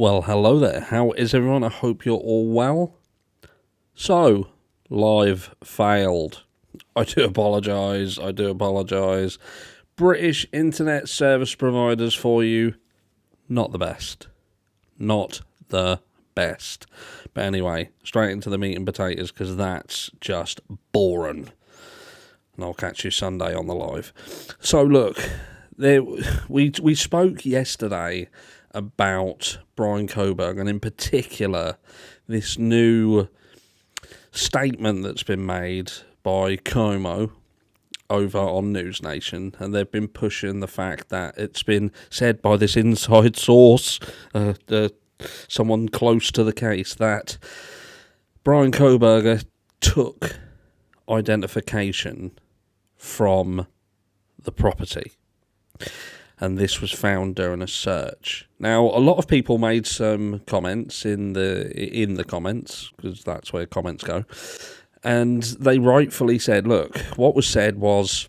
Well, hello there. How is everyone? I hope you're all well. So, live failed. I do apologise. British internet service providers for you, not the best. Not the best. But anyway, straight into the meat and potatoes because that's just boring. And I'll catch you Sunday on the live. So look, we spoke yesterday about Bryan Kohberger, and in particular this new statement that's been made by Como over on NewsNation, and they've been pushing the fact that it's been said by this inside source, someone close to the case, that Bryan Kohberger took identification from the property. And this was found during a search. Now, a lot of people made some comments in the comments, because that's where comments go, and they rightfully said, look, what was said was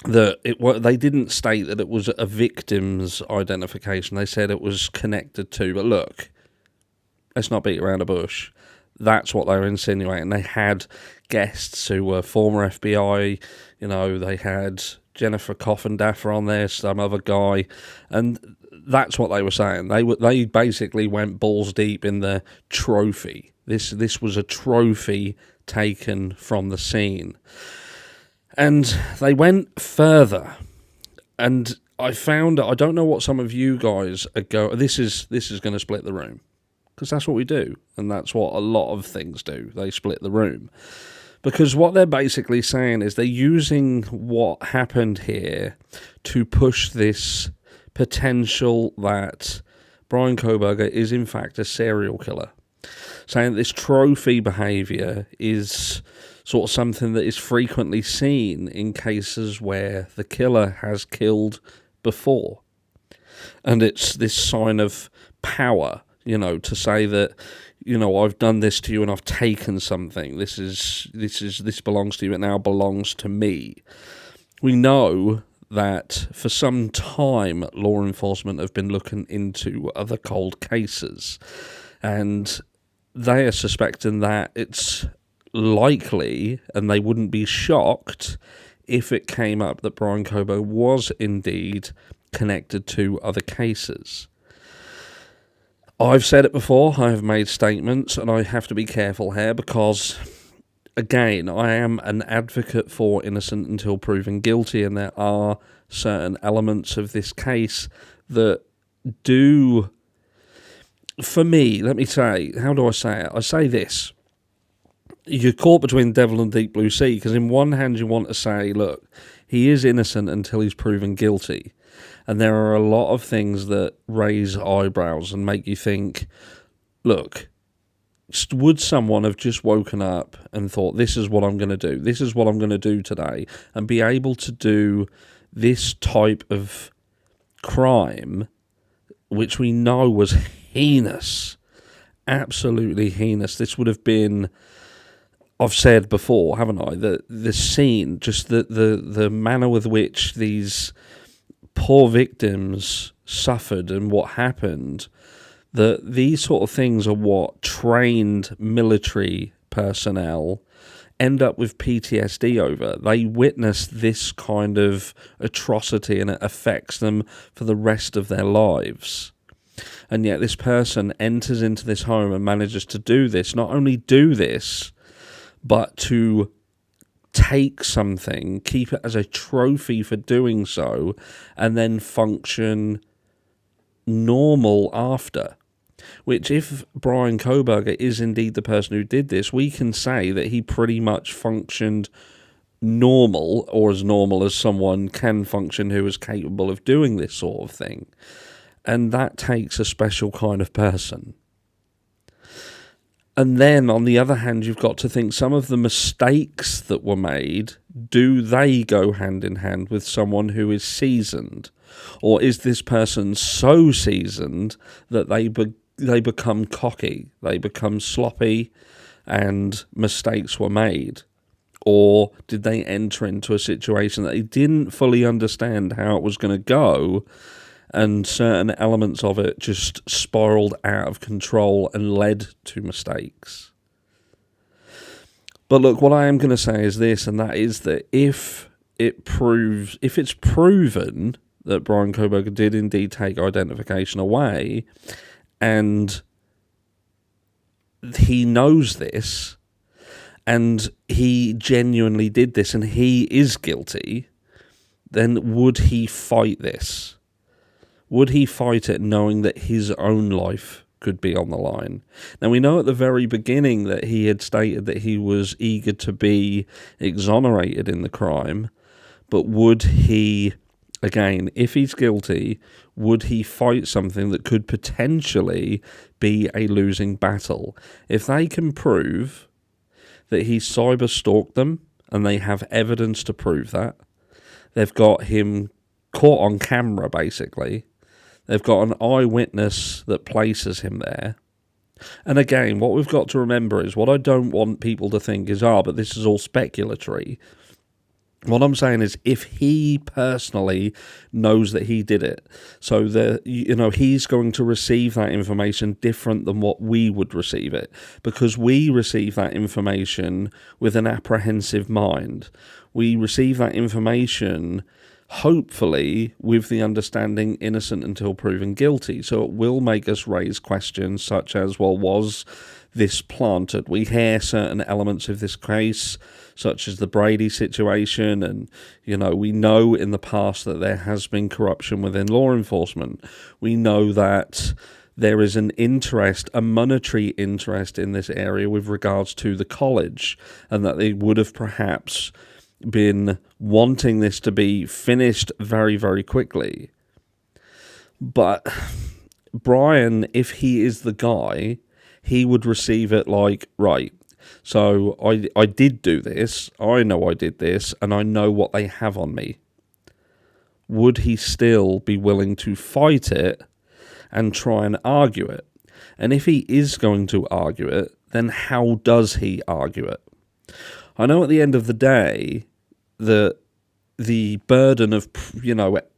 that they didn't state that it was a victim's identification. They said it was connected to, but look, let's not beat around the bush. That's what they were insinuating. They had guests who were former FBI, they had Jennifer Coffindaffer on there, some other guy, and that's what they were saying. They basically went balls deep in the trophy. This was a trophy taken from the scene, and they went further. And I found, I don't know what some of you guys are going. This is going to split the room, because that's what we do, and that's what a lot of things do. They split the room. Because what they're basically saying is they're using what happened here to push this potential that Bryan Kohberger is in fact a serial killer. Saying this trophy behaviour is sort of something that is frequently seen in cases where the killer has killed before. And it's this sign of power, to say that, I've done this to you and I've taken something. This belongs to you. It now belongs to me. We know that for some time, law enforcement have been looking into other cold cases, and they are suspecting that it's likely, and they wouldn't be shocked if it came up that Bryan Kohberger was indeed connected to other cases. I've said it before, I have made statements, and I have to be careful here because, again, I am an advocate for innocent until proven guilty, and there are certain elements of this case that do, for me, let me say, how do I say it? I say this: you're caught between the devil and deep blue sea, because in one hand you want to say, look, he is innocent until he's proven guilty. And there are a lot of things that raise eyebrows and make you think, look, would someone have just woken up and thought, this is what I'm going to do, this is what I'm going to do today, and be able to do this type of crime, which we know was heinous, absolutely heinous. This would have been, I've said before, haven't I, the scene, just the manner with which these poor victims suffered and what happened, that these sort of things are what trained military personnel end up with PTSD over. They witness this kind of atrocity and it affects them for the rest of their lives. And yet this person enters into this home and manages to do this, not only do this, but to take something, keep it as a trophy for doing so, and then function normal after. Which, if Bryan Kohberger is indeed the person who did this, we can say that he pretty much functioned normal, or as normal as someone can function who is capable of doing this sort of thing. And that takes a special kind of person. And then, on the other hand, you've got to think some of the mistakes that were made, do they go hand in hand with someone who is seasoned? Or is this person so seasoned that they become cocky, they become sloppy, and mistakes were made? Or did they enter into a situation that they didn't fully understand how it was going to go, and certain elements of it just spiraled out of control and led to mistakes. But look, what I am going to say is this, and that is that if it's proven that Bryan Kohberger did indeed take identification away, and he knows this, and he genuinely did this, and he is guilty, then would he fight this? Would he fight it knowing that his own life could be on the line? Now, we know at the very beginning that he had stated that he was eager to be exonerated in the crime, but would he, again, if he's guilty, would he fight something that could potentially be a losing battle? If they can prove that he cyber-stalked them, and they have evidence to prove that, they've got him caught on camera, basically, they've got an eyewitness that places him there. And again, what we've got to remember is, what I don't want people to think is, but this is all speculatory. What I'm saying is, if he personally knows that he did it, so that, he's going to receive that information different than what we would receive it, because we receive that information with an apprehensive mind. We receive that information, hopefully, with the understanding innocent until proven guilty. So it will make us raise questions such as, well, was this planted? We hear certain elements of this case, such as the Brady situation, and, we know in the past that there has been corruption within law enforcement. We know that there is an interest, a monetary interest in this area with regards to the college, and that they would have perhaps been wanting this to be finished very, very quickly. But Bryan, if he is the guy, he would receive it like, right, so I did do this, I know I did this, and I know what they have on me. Would he still be willing to fight it and try and argue it? And if he is going to argue it, then how does he argue it? I know at the end of the day, the burden of,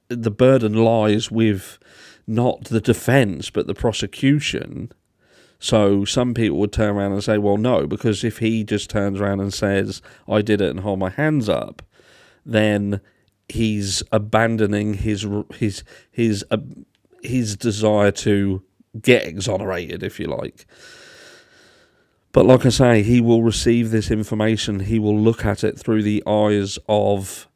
the burden lies with not the defence, but the prosecution. So some people would turn around and say, well, no, because if he just turns around and says, I did it and hold my hands up, then he's abandoning his desire to get exonerated, if you like. But like I say, he will receive this information. He will look at it through the eyes of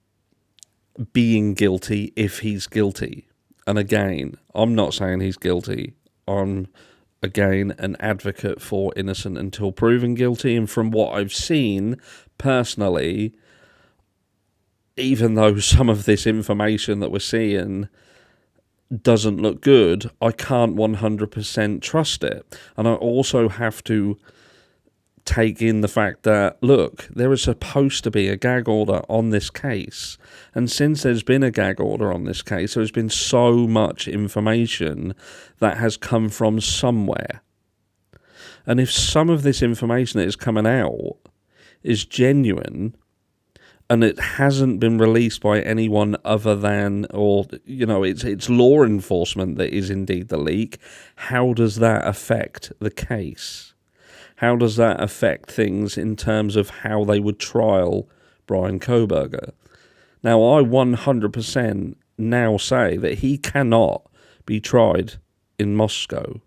being guilty if he's guilty. And again, I'm not saying he's guilty. I'm, again, an advocate for innocent until proven guilty. And from what I've seen, personally, even though some of this information that we're seeing doesn't look good, I can't 100% trust it. And I also have to take in the fact that, look, there is supposed to be a gag order on this case, and since there's been a gag order on this case, there's been so much information that has come from somewhere. And if some of this information that is coming out is genuine, and it hasn't been released by anyone other than, or, it's law enforcement that is indeed the leak, how does that affect the case? How does that affect things in terms of how they would trial Bryan Kohberger? Now, I 100% now say that he cannot be tried in Moscow.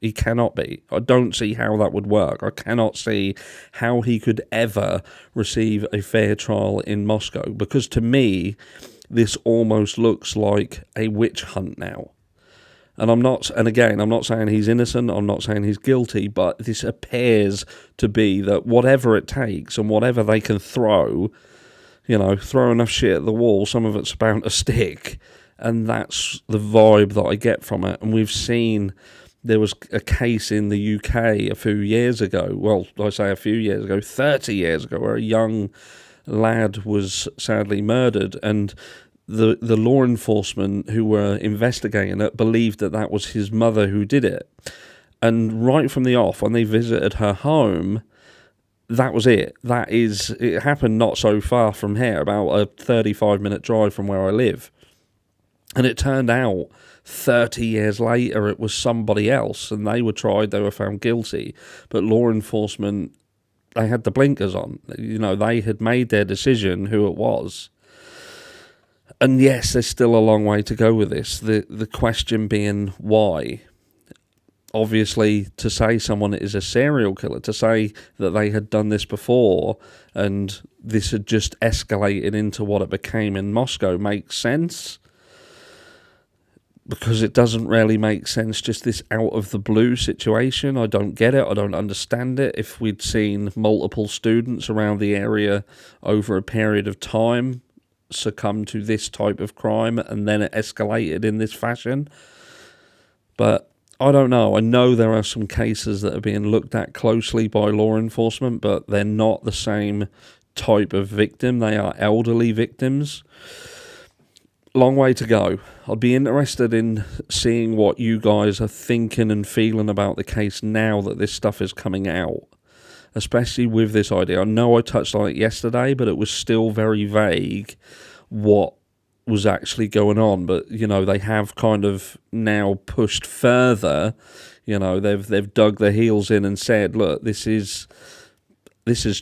He cannot be. I don't see how that would work. I cannot see how he could ever receive a fair trial in Moscow, because to me, this almost looks like a witch hunt now. And I'm not saying he's innocent, I'm not saying he's guilty, but this appears to be that whatever it takes and whatever they can throw, throw enough shit at the wall, some of it's bound to stick. And that's the vibe that I get from it. And we've seen, there was a case in the UK a few years ago, well, I say a few years ago, 30 years ago, where a young lad was sadly murdered, and the law enforcement who were investigating it believed that that was his mother who did it. And right from the off, when they visited her home, that was it. It happened not so far from here, about a 35-minute drive from where I live. And it turned out 30 years later it was somebody else and they were tried, they were found guilty, but law enforcement, they had the blinkers on. They had made their decision who it was. And yes, there's still a long way to go with this. The question being why. Obviously, to say someone is a serial killer, to say that they had done this before and this had just escalated into what it became in Moscow makes sense. Because it doesn't really make sense, just this out of the blue situation. I don't get it. I don't understand it. If we'd seen multiple students around the area over a period of time succumb to this type of crime and then it escalated in this fashion. But I don't know. I know there are some cases that are being looked at closely by law enforcement, but they're not the same type of victim. They are elderly victims. Long way to go. I'd be interested in seeing what you guys are thinking and feeling about the case now that this stuff is coming out, especially with this idea. I know I touched on it yesterday, but it was still very vague what was actually going on. But, they have kind of now pushed further. They've dug their heels in and said, look, this is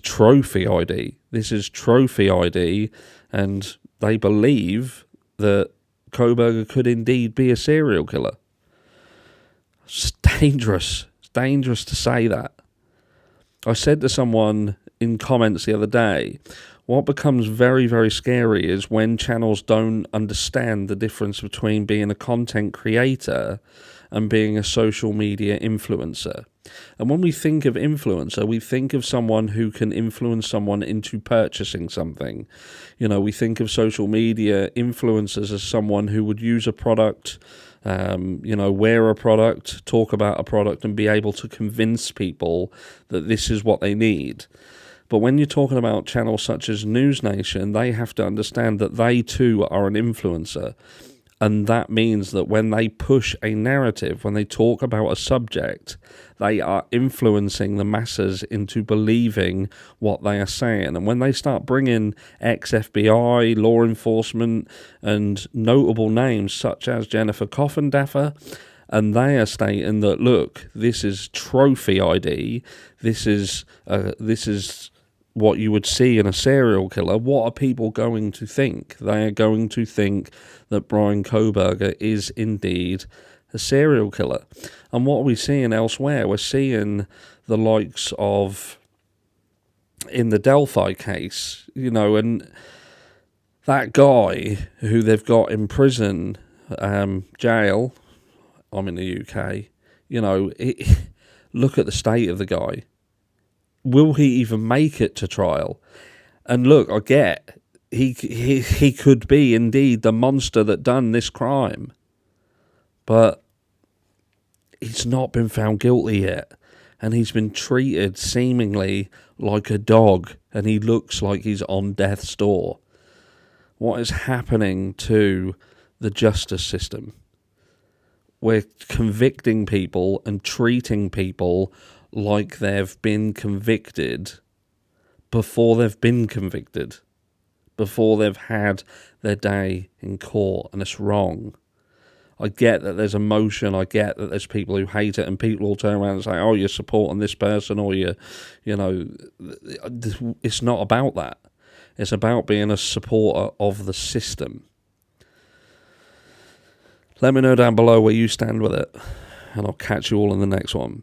trophy ID. This is trophy ID, and they believe that Kohberger could indeed be a serial killer. It's dangerous. It's dangerous to say that. I said to someone in comments the other day, what becomes very, very scary is when channels don't understand the difference between being a content creator and being a social media influencer. And when we think of influencer, we think of someone who can influence someone into purchasing something. We think of social media influencers as someone who would use a product, wear a product, talk about a product, and be able to convince people that this is what they need. But when you're talking about channels such as NewsNation, they have to understand that they too are an influencer. And that means that when they push a narrative, when they talk about a subject, they are influencing the masses into believing what they are saying. And when they start bringing ex-FBI, law enforcement, and notable names such as Jennifer Coffindaffer, and they are stating that, look, this is trophy ID, this is what you would see in a serial killer, what are people going to think? They are going to think that Bryan Kohberger is indeed a serial killer. And what are we seeing elsewhere? We're seeing the likes of, in the Delphi case, and that guy who they've got in prison, jail, I'm in the UK, look at the state of the guy. Will he even make it to trial? And look, I get he could be indeed the monster that done this crime, but he's not been found guilty yet, and he's been treated seemingly like a dog, and he looks like he's on death's door. What is happening to the justice system? We're convicting people and treating people like they've been convicted before they've been convicted, before they've had their day in court, and it's wrong. I get that there's emotion, I get that there's people who hate it, and people will turn around and say, oh, you're supporting this person, or it's not about that. It's about being a supporter of the system. Let me know down below where you stand with it, and I'll catch you all in the next one.